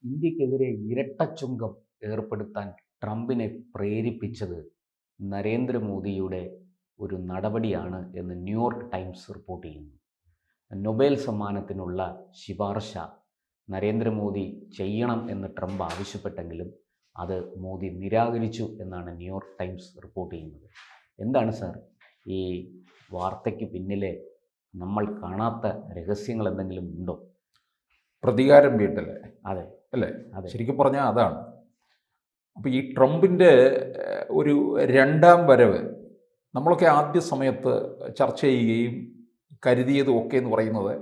ഇന്ത്യക്കെതിരെ ഇരട്ടച്ചുങ്കം ഏർപ്പെടുത്താൻ ട്രംപിനെ പ്രേരിപ്പിച്ചത് നരേന്ദ്രമോദിയുടെ ഒരു നടപടിയാണ് എന്ന് ന്യൂയോർക്ക് ടൈംസ് റിപ്പോർട്ട് ചെയ്യുന്നു. നൊബേൽ സമ്മാനത്തിനുള്ള ശുപാർശ നരേന്ദ്രമോദി ചെയ്യണം എന്ന് ട്രംപ് ആവശ്യപ്പെട്ടെങ്കിലും അത് മോദി നിരാകരിച്ചു എന്നാണ് ന്യൂയോർക്ക് ടൈംസ് റിപ്പോർട്ട് ചെയ്യുന്നത്. എന്താണ് സാർ ഈ വാർത്തയ്ക്ക് പിന്നിലെ നമ്മൾ കാണാത്ത രഹസ്യങ്ങൾ എന്തെങ്കിലും ഉണ്ടോ? പ്രതികാരം വീട്ടല്ലേ? അതെ അല്ലേ? അതെ. ശരിക്കും പറഞ്ഞാൽ അതാണ്. അപ്പോൾ ഈ ട്രംപിൻ്റെ ഒരു രണ്ടാം വരവ് നമ്മളൊക്കെ ആദ്യ സമയത്ത് ചർച്ച ചെയ്യുകയും കരുതിയതും ഒക്കെ എന്ന് പറയുന്നത്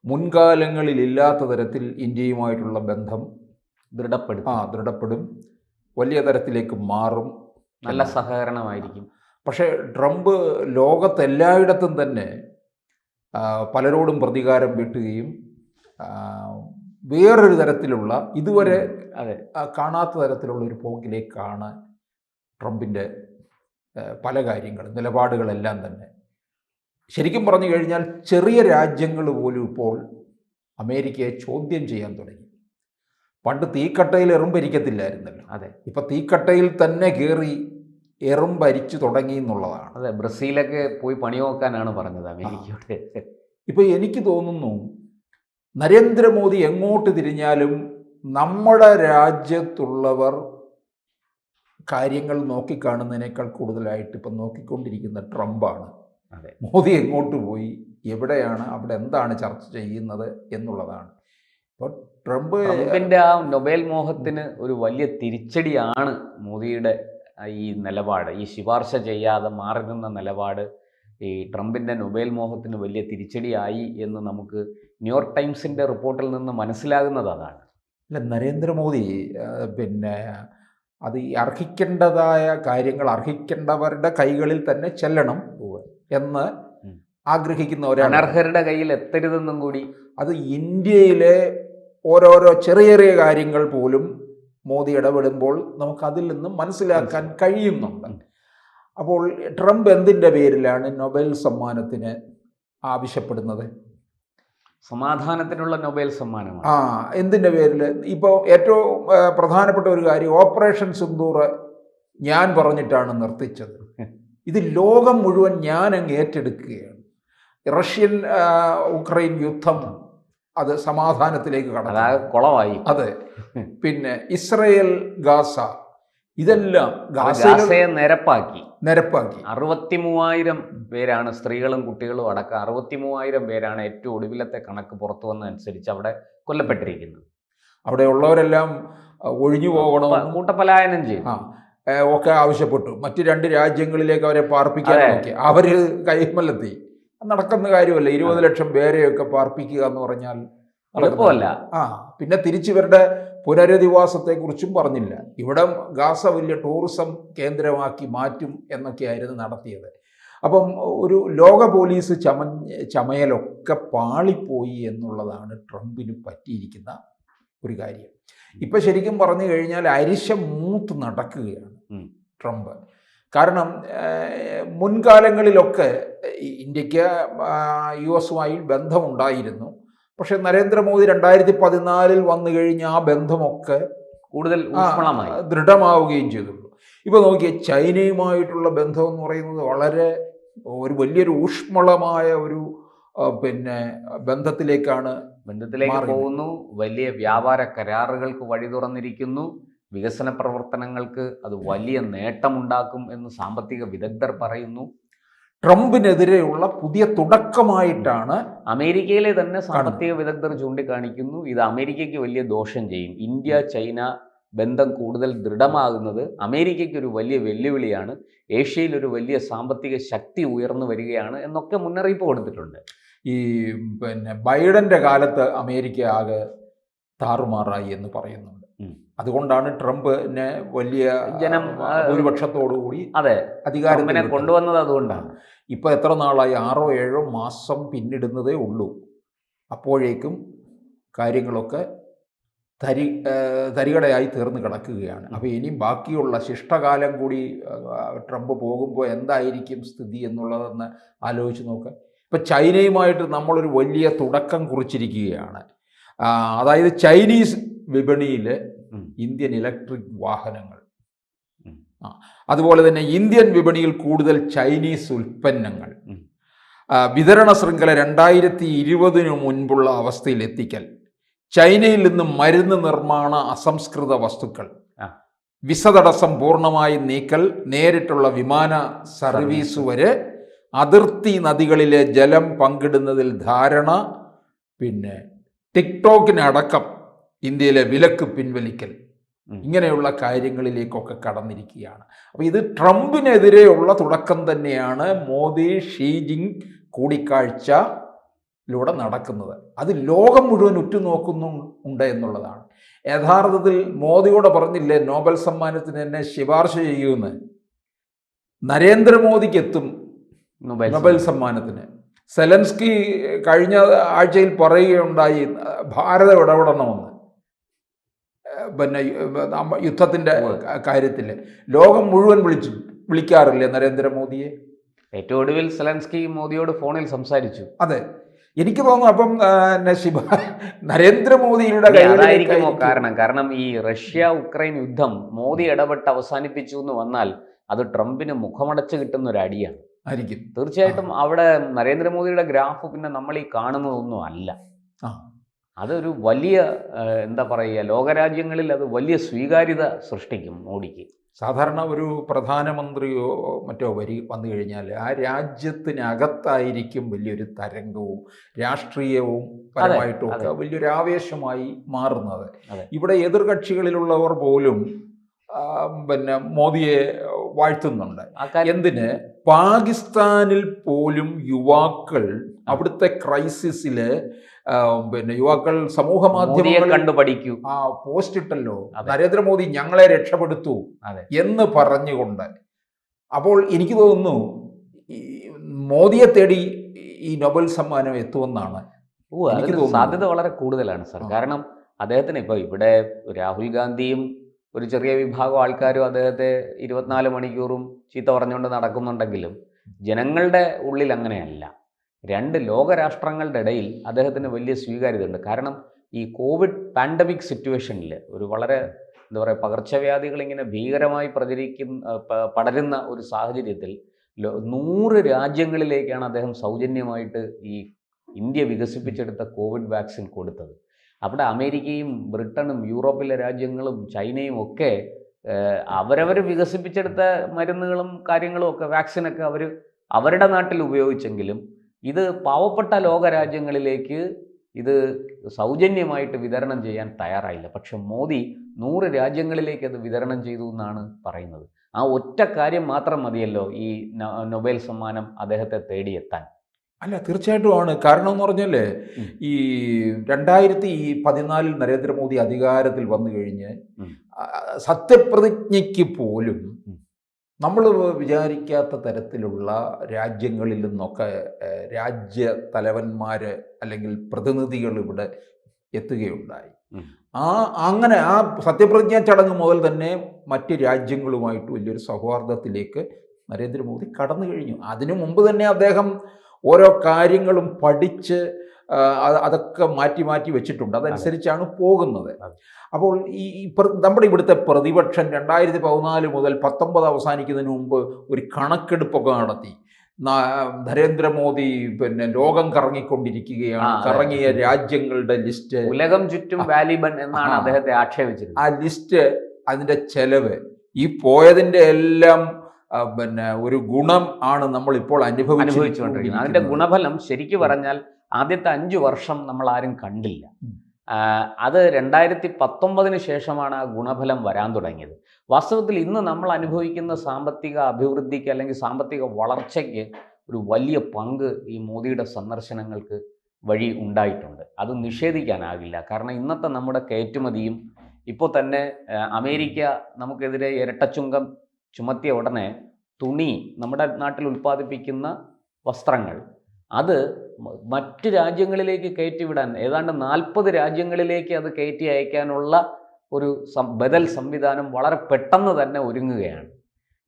മുൻകാലങ്ങളിലില്ലാത്ത തരത്തിൽ ഇന്ത്യയുമായിട്ടുള്ള ബന്ധം ദൃഢപ്പെടും, വലിയ തരത്തിലേക്ക് മാറും, നല്ല സഹകരണമായിരിക്കും. പക്ഷേ ട്രംപ് ലോകത്തെല്ലായിടത്തും തന്നെ പലരോടും പ്രതികാരം വീട്ടുകയും വേറൊരു തരത്തിലുള്ള ഇതുവരെ കാണാത്ത തരത്തിലുള്ള ഒരു പോക്കിലേക്കാണ് ട്രംപിൻ്റെ പല കാര്യങ്ങളും നിലപാടുകളെല്ലാം തന്നെ. ശരിക്കും പറഞ്ഞു കഴിഞ്ഞാൽ ചെറിയ രാജ്യങ്ങൾ പോലും ഇപ്പോൾ അമേരിക്കയെ ചോദ്യം ചെയ്യാൻ തുടങ്ങി. പണ്ട് തീക്കട്ടയിൽ എറുമ്പരിക്കത്തില്ലായിരുന്നല്ലോ. അതെ, ഇപ്പം തീക്കട്ടയിൽ തന്നെ കയറി എറുമ്പരിച്ചു തുടങ്ങി എന്നുള്ളതാണ്. അതെ, ബ്രസീലൊക്കെ പോയി പണി നോക്കാനാണ് പറഞ്ഞത് അമേരിക്കയോട്. ഇപ്പം എനിക്ക് തോന്നുന്നു നരേന്ദ്രമോദി എങ്ങോട്ട് തിരിഞ്ഞാലും നമ്മുടെ രാജ്യത്തുള്ളവർ കാര്യങ്ങൾ നോക്കിക്കാണുന്നതിനേക്കാൾ കൂടുതലായിട്ട് ഇപ്പം നോക്കിക്കൊണ്ടിരിക്കുന്ന ട്രംപാണ്. അതെ, മോദി എങ്ങോട്ട് പോയി, എവിടെയാണ്, അവിടെ എന്താണ് ചർച്ച ചെയ്യുന്നത് എന്നുള്ളതാണ്. ഇപ്പോൾ ട്രംപിൻ്റെ ആ നൊബേൽ മോഹത്തിന് ഒരു വലിയ തിരിച്ചടിയാണ് മോദിയുടെ ഈ നിലപാട്. ഈ ശുപാർശ ചെയ്യാതെ മാറി നിന്ന നിലപാട് ഈ ട്രംപിൻ്റെ നൊബേൽ മോഹത്തിന് വലിയ തിരിച്ചടിയായി എന്ന് നമുക്ക് ന്യൂയോർക്ക് ടൈംസിൻ്റെ റിപ്പോർട്ടിൽ നിന്ന് മനസ്സിലാകുന്നത് അതാണ്. അല്ല, നരേന്ദ്രമോദി അത് ഈ അർഹിക്കേണ്ടതായ കാര്യങ്ങൾ അർഹിക്കേണ്ടവരുടെ കൈകളിൽ തന്നെ ചെല്ലണം എന്ന് ആഗ്രഹിക്കുന്ന ഒരാൾ, അനർഹരുടെ കയ്യിൽ എത്തരുതെന്നും കൂടി. അത് ഇന്ത്യയിലെ ഓരോരോ ചെറിയ ചെറിയ കാര്യങ്ങൾ പോലും മോദി ഇടപെടുമ്പോൾ നമുക്കതിൽ നിന്നും മനസ്സിലാക്കാൻ കഴിയുന്നുണ്ട്. അപ്പോൾ ട്രംപ് എന്തിൻ്റെ പേരിലാണ് നൊബേൽ സമ്മാനത്തിന് ആവശ്യപ്പെടുന്നത്? സമാധാനത്തിനുള്ള നൊബേൽ സമ്മാനമാണ്. എന്തിൻ്റെ പേരിൽ? ഇപ്പോൾ ഏറ്റവും പ്രധാനപ്പെട്ട ഒരു കാര്യം, ഓപ്പറേഷൻ സിന്ദൂർ ഞാൻ പറഞ്ഞിട്ടാണ് നിർത്തിച്ചത്. ഇത് ലോകം മുഴുവൻ ഞാൻ അങ്ങ് ഏറ്റെടുക്കുകയാണ്. റഷ്യൻ ഉക്രൈൻ യുദ്ധം അത് സമാധാനത്തിലേക്ക് കുളമായി. അതെ, പിന്നെ ഇസ്രയേൽ ഗാസ, ഇതെല്ലാം ഗാസയെ നിരപ്പാക്കി 63,000 പേരാണ്, സ്ത്രീകളും കുട്ടികളും അടക്കം 63,000 പേരാണ് ഏറ്റവും ഒടുവിലത്തെ കണക്ക് പുറത്തു വന്നതനുസരിച്ച് അവിടെ കൊല്ലപ്പെട്ടിരിക്കുന്നത്. അവിടെ ഉള്ളവരെല്ലാം ഒഴിഞ്ഞു പോകണം, കൂട്ടപലായനം ചെയ്യും ഒക്കെ ആവശ്യപ്പെട്ടു. മറ്റ് 2 രാജ്യങ്ങളിലേക്ക് അവരെ പാർപ്പിക്കാൻ നോക്കി. അവർ കൈമല്ലെത്തി. നടക്കുന്ന കാര്യമല്ല. 20 ലക്ഷം പേരെയൊക്കെ പാർപ്പിക്കുക എന്ന് പറഞ്ഞാൽ എളുപ്പമല്ല. പിന്നെ തിരിച്ചിവരുടെ പുനരധിവാസത്തെക്കുറിച്ചും പറഞ്ഞില്ല. ഇവിടെ ഗാസ വലിയ ടൂറിസം കേന്ദ്രമാക്കി മാറ്റും എന്നൊക്കെയായിരുന്നു നടത്തിയത്. അപ്പം ഒരു ലോക പോലീസ് ചമയലൊക്കെ പാളിപ്പോയി എന്നുള്ളതാണ് ട്രംപിന് പറ്റിയിരിക്കുന്ന ഒരു കാര്യം. ഇപ്പം ശരിക്കും പറഞ്ഞു കഴിഞ്ഞാൽ അരിശം മൂത്ത് നടക്കുകയാണ് ട്രംപ്. കാരണം മുൻകാലങ്ങളിലൊക്കെ ഇന്ത്യക്ക് US-ഉമായി ബന്ധമുണ്ടായിരുന്നു. പക്ഷേ നരേന്ദ്രമോദി 2014 വന്നു കഴിഞ്ഞ് ആ ബന്ധമൊക്കെ കൂടുതൽ ദൃഢമാവുകയും ചെയ്തുള്ളൂ. ഇപ്പോൾ നോക്കിയേ, ചൈനയുമായിട്ടുള്ള ബന്ധം എന്ന് പറയുന്നത് വളരെ വലിയൊരു ഊഷ്മളമായ ഒരു ബന്ധത്തിലേക്ക് പോകുന്നു. വലിയ വ്യാപാര കരാറുകൾക്ക് വഴി തുറന്നിരിക്കുന്നു. വികസന പ്രവർത്തനങ്ങൾക്ക് അത് വലിയ നേട്ടമുണ്ടാക്കും എന്ന് സാമ്പത്തിക വിദഗ്ധർ പറയുന്നു. ട്രംപിനെതിരെയുള്ള പുതിയ തുടക്കമായിട്ടാണ് അമേരിക്കയിലെ തന്നെ സാമ്പത്തിക വിദഗ്ധർ ചൂണ്ടിക്കാണിക്കുന്നു. ഇത് അമേരിക്കയ്ക്ക് വലിയ ദോഷം ചെയ്യും. ഇന്ത്യ ചൈന ബന്ധം കൂടുതൽ ദൃഢമാകുന്നത് അമേരിക്കയ്ക്ക് ഒരു വലിയ വെല്ലുവിളിയാണ്. ഏഷ്യയിൽ ഒരു വലിയ സാമ്പത്തിക ശക്തി ഉയർന്നു വരികയാണ് എന്നൊക്കെ മുന്നറിയിപ്പ് കൊടുത്തിട്ടുണ്ട്. ഈ ബൈഡന്റെ കാലത്ത് അമേരിക്ക ആകെ താറുമാറായി എന്ന് പറയുന്നുണ്ട്. അതുകൊണ്ടാണ് ട്രംപിനെ വലിയ ഭൂരിപക്ഷത്തോടുകൂടി അധികാരത്തിൽ കൊണ്ടുവന്നത്. അതുകൊണ്ടാണ് ഇപ്പോൾ എത്ര നാളായി, 6-7 മാസം പിന്നിടുന്നതേ ഉള്ളൂ. അപ്പോഴേക്കും കാര്യങ്ങളൊക്കെ തരികടയായി തീർന്നു കിടക്കുകയാണ്. അപ്പോൾ ഇനിയും ബാക്കിയുള്ള ശിഷ്ടകാലം കൂടി ട്രംപ് പോകുമ്പോൾ എന്തായിരിക്കും സ്ഥിതി എന്നുള്ളതെന്ന് ആലോചിച്ച് നോക്കുക. ഇപ്പം ചൈനയുമായിട്ട് നമ്മളൊരു വലിയ തുടക്കം കുറിച്ചിരിക്കുകയാണ്. അതായത് ചൈനീസ് വിപണിയിലെ ഉം. ഇന്ത്യൻ ഇലക്ട്രിക് വാഹനങ്ങൾ, ഉം. അതുപോലെ തന്നെ ഇന്ത്യൻ വിപണിയിൽ കൂടുതൽ ചൈനീസ് ഉൽപ്പന്നങ്ങൾ, ഉം. വിതരണ ശൃംഖല 2020 മുൻപുള്ള അവസ്ഥയിൽ എത്തിക്കൽ, ചൈനയിൽ നിന്ന് മരുന്ന് നിർമ്മാണ അസംസ്കൃത വസ്തുക്കൾ, ആ. വിസ തടസ്സം പൂർണ്ണമായി നീക്കൽ, നേരിട്ടുള്ള വിമാന സർവീസ് വരെ, അതിർത്തി നദികളിലെ ജലം പങ്കിടുന്നതിൽ ധാരണ, പിന്നെ ടിക്ടോക്കിനടക്കം ഇന്ത്യയിലെ വിലക്ക് പിൻവലിക്കൽ, ഇങ്ങനെയുള്ള കാര്യങ്ങളിലേക്കൊക്കെ കടന്നിരിക്കുകയാണ്. അപ്പോൾ ഇത് ട്രംപിനെതിരെയുള്ള തുടക്കം തന്നെയാണ് മോദി ഷീ ജിങ് കൂടിക്കാഴ്ചയിലൂടെ നടക്കുന്നത്. അത് ലോകം മുഴുവൻ ഉറ്റുനോക്കുന്നുണ്ട് എന്നുള്ളതാണ്. യഥാർത്ഥത്തിൽ മോദിയോട് പറഞ്ഞില്ലേ നോബൽ സമ്മാനത്തിന് എന്നെ ശുപാർശ ചെയ്യുമെന്ന്, നരേന്ദ്രമോദിക്ക് എത്തും നൊബേൽ സമ്മാനത്തിന്. സെലൻസ്കി കഴിഞ്ഞ ആഴ്ചയിൽ പറയുകയുണ്ടായി ഭാരതം ഇടപെടണമെന്ന്, പിന്നെ യുദ്ധത്തിൻ്റെ കാര്യത്തിൽ. ലോകം മുഴുവൻ വിളിക്കാറില്ലേ നരേന്ദ്രമോദിയെ? ഏറ്റവും ഒടുവിൽ സെലൻസ്കി മോദിയോട് ഫോണിൽ സംസാരിച്ചു. അതെ, എനിക്ക് തോന്നുന്നു അപ്പം നരേന്ദ്രമോദിയുടെ അതായിരിക്കുമോ കാരണം ഈ റഷ്യ ഉക്രൈൻ യുദ്ധം മോദി ഇടപെട്ട് അവസാനിപ്പിച്ചു എന്ന് വന്നാൽ അത് ട്രംപിന് മുഖമടച്ച് കിട്ടുന്ന ഒരു അടിയാണ് ആയിരിക്കും. തീർച്ചയായിട്ടും അവിടെ നരേന്ദ്രമോദിയുടെ ഗ്രാഫ് പിന്നെ നമ്മൾ ഈ കാണുന്നതൊന്നും അല്ല. അതൊരു വലിയ എന്താ പറയുക, ലോകരാജ്യങ്ങളിൽ അത് വലിയ സ്വീകാര്യത സൃഷ്ടിക്കും മോഡിക്ക്. സാധാരണ ഒരു പ്രധാനമന്ത്രിയോ മറ്റോ വന്നു കഴിഞ്ഞാൽ ആ രാജ്യത്തിനകത്തായിരിക്കും വലിയൊരു തരംഗവും രാഷ്ട്രീയവും പരമായിട്ടും ഒക്കെ വലിയൊരു ആവേശമായി മാറുന്നത്. ഇവിടെ എതിർകക്ഷികളിലുള്ളവർ പോലും പിന്നെ മോദിയെ വാഴ്ത്തുന്നുണ്ട്. എന്തിന്? പാകിസ്ഥാനിൽ പോലും യുവാക്കൾ അവിടുത്തെ ക്രൈസിസിൽ പിന്നെ യുവാക്കൾ സമൂഹ മാധ്യമങ്ങൾ കണ്ടുപഠിക്കൂ പോസ്റ്റ് ഇട്ടല്ലോ, നരേന്ദ്രമോദി ഞങ്ങളെ രക്ഷപ്പെടുത്തൂ എന്ന് പറഞ്ഞുകൊണ്ട്. അപ്പോൾ എനിക്ക് തോന്നുന്നു മോദിയെ തേടി ഈ നൊബേൽ സമ്മാനം എത്തുമെന്നാണ് സാധ്യത വളരെ കൂടുതലാണ് സർ. കാരണം അദ്ദേഹത്തിന് ഇപ്പോൾ ഇവിടെ രാഹുൽ ഗാന്ധിയും ഒരു ചെറിയ വിഭാഗം ആൾക്കാരും അദ്ദേഹത്തെ 24 മണിക്കൂറും ചീത്ത പറഞ്ഞുകൊണ്ട് നടക്കുന്നുണ്ടെങ്കിലും ജനങ്ങളുടെ ഉള്ളിൽ അങ്ങനെയല്ല. 2 ലോകരാഷ്ട്രങ്ങളുടെ ഇടയിൽ അദ്ദേഹത്തിന് വലിയ സ്വീകാര്യതയുണ്ട്. കാരണം ഈ കോവിഡ് പാൻഡമിക് സിറ്റുവേഷനിൽ ഒരു വളരെ എന്താ പറയുക, പകർച്ചവ്യാധികൾ ഇങ്ങനെ ഭീകരമായി പടരുന്ന ഒരു സാഹചര്യത്തിൽ 100 രാജ്യങ്ങളിലേക്കാണ് അദ്ദേഹം സൗജന്യമായിട്ട് ഈ ഇന്ത്യ വികസിപ്പിച്ചെടുത്ത കോവിഡ് വാക്സിൻ കൊടുത്തത്. അവിടെ അമേരിക്കയും ബ്രിട്ടനും യൂറോപ്പിലെ രാജ്യങ്ങളും ചൈനയും ഒക്കെ അവരവർ വികസിപ്പിച്ചെടുത്ത മരുന്നുകളും കാര്യങ്ങളും ഒക്കെ വാക്സിനൊക്കെ അവരുടെ നാട്ടിൽ ഉപയോഗിച്ചെങ്കിലും ഇത് പാവപ്പെട്ട ലോകരാജ്യങ്ങളിലേക്ക് ഇത് സൗജന്യമായിട്ട് വിതരണം ചെയ്യാൻ തയ്യാറായില്ല. പക്ഷെ മോദി 100 രാജ്യങ്ങളിലേക്ക് അത് വിതരണം ചെയ്തു എന്നാണ് പറയുന്നത്. ആ ഒറ്റ കാര്യം മാത്രം മതിയല്ലോ ഈ നൊബേൽ സമ്മാനം അദ്ദേഹത്തെ തേടിയെത്താൻ. അല്ല, തീർച്ചയായിട്ടും ആണ്. കാരണം എന്ന് പറഞ്ഞാൽ ഈ 2014 നരേന്ദ്രമോദി അധികാരത്തിൽ വന്നു കഴിഞ്ഞ് സത്യപ്രതിജ്ഞയ്ക്ക് പോലും നമ്മൾ വിചാരിക്കാത്ത തരത്തിലുള്ള രാജ്യങ്ങളിൽ നിന്നൊക്കെ രാജ്യ തലവന്മാർ അല്ലെങ്കിൽ പ്രതിനിധികൾ ഇവിടെ എത്തുകയുണ്ടായി. അങ്ങനെ ആ സത്യപ്രതിജ്ഞാ ചടങ്ങ് മുതൽ തന്നെ മറ്റ് രാജ്യങ്ങളുമായിട്ട് വലിയൊരു സൗഹാർദ്ദത്തിലേക്ക് നരേന്ദ്രമോദി കടന്നു കഴിഞ്ഞു. അതിനു മുമ്പ് തന്നെ അദ്ദേഹം ഓരോ കാര്യങ്ങളും പഠിച്ച് അതൊക്കെ മാറ്റി വെച്ചിട്ടുണ്ട്. അതനുസരിച്ചാണ് പോകുന്നത്. അപ്പോൾ ഈ നമ്മുടെ ഇവിടുത്തെ പ്രതിപക്ഷം 2014 മുതൽ 19 അവസാനിക്കുന്നതിന് മുമ്പ് ഒരു കണക്കെടുപ്പൊക്കെ നടത്തി. നരേന്ദ്രമോദി പിന്നെ ലോകം കറങ്ങിക്കൊണ്ടിരിക്കുകയാണ്, കറങ്ങിയ രാജ്യങ്ങളുടെ ലിസ്റ്റ്, ഉലകം ചുറ്റും വാലിബൻ എന്നാണ് അദ്ദേഹത്തെ ആക്ഷേപിച്ചത്. ആ ലിസ്റ്റ്, അതിൻ്റെ ചെലവ്, ഈ പോയതിൻ്റെ എല്ലാം പിന്നെ ഒരു ഗുണം ആണ് നമ്മൾ ഇപ്പോൾ അനുഭവിച്ചുകൊണ്ടിരിക്കുന്നത്. അതിൻ്റെ ഗുണഫലം ശരിക്കും പറഞ്ഞാൽ ആദ്യത്തെ 5 വർഷം നമ്മൾ ആരും കണ്ടില്ല. അത് 2019 ശേഷമാണ് ആ ഗുണഫലം വരാൻ തുടങ്ങിയത്. വാസ്തവത്തിൽ ഇന്ന് നമ്മൾ അനുഭവിക്കുന്ന സാമ്പത്തിക അഭിവൃദ്ധിക്ക് അല്ലെങ്കിൽ സാമ്പത്തിക വളർച്ചയ്ക്ക് ഒരു വലിയ പങ്ക് ഈ മോദിയുടെ സന്ദർശനങ്ങൾക്ക് വഴി ഉണ്ടായിട്ടുണ്ട്. അത് നിഷേധിക്കാനാകില്ല. കാരണം ഇന്നത്തെ നമ്മുടെ കയറ്റുമതിയും ഇപ്പോൾ തന്നെ അമേരിക്ക നമുക്കെതിരെ ഇരട്ടച്ചുങ്കം ചുമത്തിയ ഉടനെ തുണി, നമ്മുടെ നാട്ടിൽ ഉൽപ്പാദിപ്പിക്കുന്ന വസ്ത്രങ്ങൾ, അത് മറ്റ് രാജ്യങ്ങളിലേക്ക് കയറ്റിവിടാൻ ഏതാണ്ട് 40 രാജ്യങ്ങളിലേക്ക് അത് കയറ്റി അയക്കാനുള്ള ഒരു ബദൽ സംവിധാനം വളരെ പെട്ടെന്ന് തന്നെ ഒരുങ്ങുകയാണ്.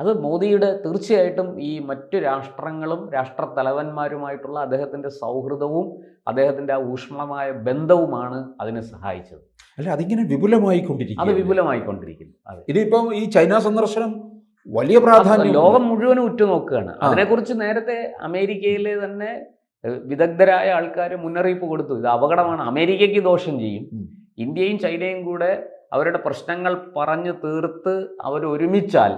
അത് മോദിയുടെ തീർച്ചയായിട്ടും ഈ മറ്റു രാഷ്ട്രങ്ങളും രാഷ്ട്രത്തലവന്മാരുമായിട്ടുള്ള അദ്ദേഹത്തിൻ്റെ സൗഹൃദവും അദ്ദേഹത്തിൻ്റെ ആ ഊഷ്മളമായ ബന്ധവുമാണ് അതിനെ സഹായിച്ചത്. അല്ല, അതിങ്ങനെ വിപുലമായിക്കൊണ്ടിരിക്കും. അത് വിപുലമായിക്കൊണ്ടിരിക്കുന്നു. അതെ, ഇതിപ്പം ഈ ചൈന സന്ദർശനം വലിയ പ്രാധാന്യം ലോകം മുഴുവനും ഉറ്റുനോക്കുകയാണ്. അതിനെക്കുറിച്ച് നേരത്തെ അമേരിക്കയിലെ തന്നെ വിദഗ്ധരായ ആൾക്കാർ മുന്നറിയിപ്പ് കൊടുത്തു. ഇത് അപകടമാണ്, അമേരിക്കയ്ക്ക് ദോഷം ചെയ്യും. ഇന്ത്യയും ചൈനയും കൂടെ അവരുടെ പ്രശ്നങ്ങൾ പറഞ്ഞു തീർത്ത് അവരൊരുമിച്ചാൽ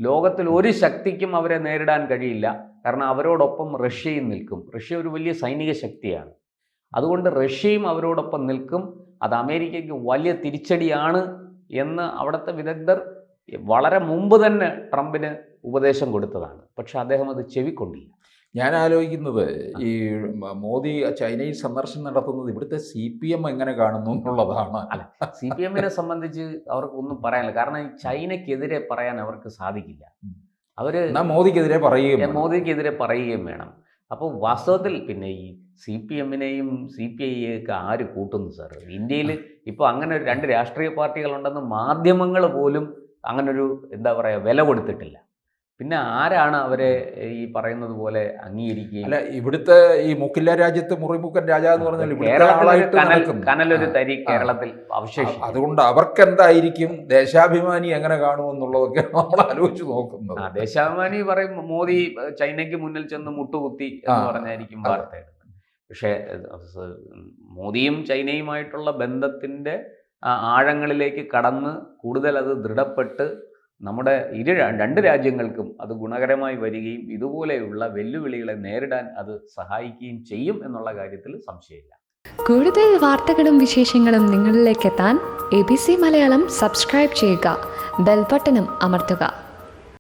ലോകത്തിൽ ഒരു ശക്തിക്കും അവരെ നേരിടാൻ കഴിയില്ല. കാരണം അവരോടൊപ്പം റഷ്യയും നിൽക്കും. റഷ്യ ഒരു വലിയ സൈനിക ശക്തിയാണ്. അതുകൊണ്ട് റഷ്യയും അവരോടൊപ്പം നിൽക്കും. അത് അമേരിക്കയ്ക്ക് വലിയ തിരിച്ചടിയാണ് എന്ന് അവിടുത്തെ വിദഗ്ധർ വളരെ മുമ്പ് തന്നെ ട്രംപിന് ഉപദേശം കൊടുത്തതാണ്. പക്ഷെ അദ്ദേഹം അത് ചെവിക്കൊണ്ടില്ല. ഞാൻ ആലോചിക്കുന്നത്, ഈ മോദി ചൈനയിൽ സന്ദർശനം നടത്തുന്നത് ഇവിടുത്തെ CPM എങ്ങനെ കാണുന്നു എന്നുള്ളതാണ്. അല്ല, CPM-നെ സംബന്ധിച്ച് അവർക്കൊന്നും പറയാനില്ല. കാരണം ഈ ചൈനയ്ക്കെതിരെ പറയാൻ അവർക്ക് സാധിക്കില്ല. അവര് മോദിക്കെതിരെ പറയുകയും വേണം. അപ്പോൾ വാസ്തവത്തിൽ പിന്നെ ഈ CPM-നെയും CPI-യൊക്കെ ആര് കൂട്ടുന്നു സാർ? ഇന്ത്യയിൽ ഇപ്പോൾ അങ്ങനെ രണ്ട് രാഷ്ട്രീയ പാർട്ടികളുണ്ടെന്ന് മാധ്യമങ്ങൾ പോലും അങ്ങനൊരു എന്താ പറയുക വില കൊടുത്തിട്ടില്ല. പിന്നെ ആരാണ് അവരെ ഈ പറയുന്നത് പോലെ അംഗീകരിക്കുക? അല്ല, ഇവിടുത്തെ ഈ മുക്കില്ല രാജ്യത്ത് മുറിമുക്കൻ രാജ എന്ന് പറഞ്ഞാൽ കനലൊരു തരി കേരളത്തിൽ അവശേഷിക്കും. അതുകൊണ്ട് അവർക്ക് എന്തായിരിക്കും ദേശാഭിമാനി എങ്ങനെ കാണുമെന്നുള്ളതൊക്കെ നമ്മൾ ആലോചിച്ച് നോക്കുന്നത്. ദേശാഭിമാനി പറയും മോദി ചൈനയ്ക്ക് മുന്നിൽ ചെന്ന് മുട്ടുകുത്തി എന്ന് പറഞ്ഞായിരിക്കും വാർത്ത എടുക്കുന്നത്. പക്ഷേ മോദിയും ചൈനയുമായിട്ടുള്ള ബന്ധത്തിൻ്റെ ആഴങ്ങളിലേക്ക് കടന്ന് കൂടുതൽ അത് ദൃഢപ്പെട്ട് നമ്മുടെ രണ്ട് രാജ്യങ്ങൾക്കും അത് ഗുണകരമായി വരികയും ഇതുപോലെയുള്ള വെല്ലുവിളികളെ നേരിടാൻ അത് സഹായിക്കുകയും ചെയ്യും എന്നുള്ള കാര്യത്തിൽ സംശയമില്ല. കൂടുതൽ വാർത്തകളും വിശേഷങ്ങളും നിങ്ങളിലേക്ക് എത്താൻ ABC മലയാളം സബ്സ്ക്രൈബ് ചെയ്യുക, ബെൽ ബട്ടണും അമർത്തുക.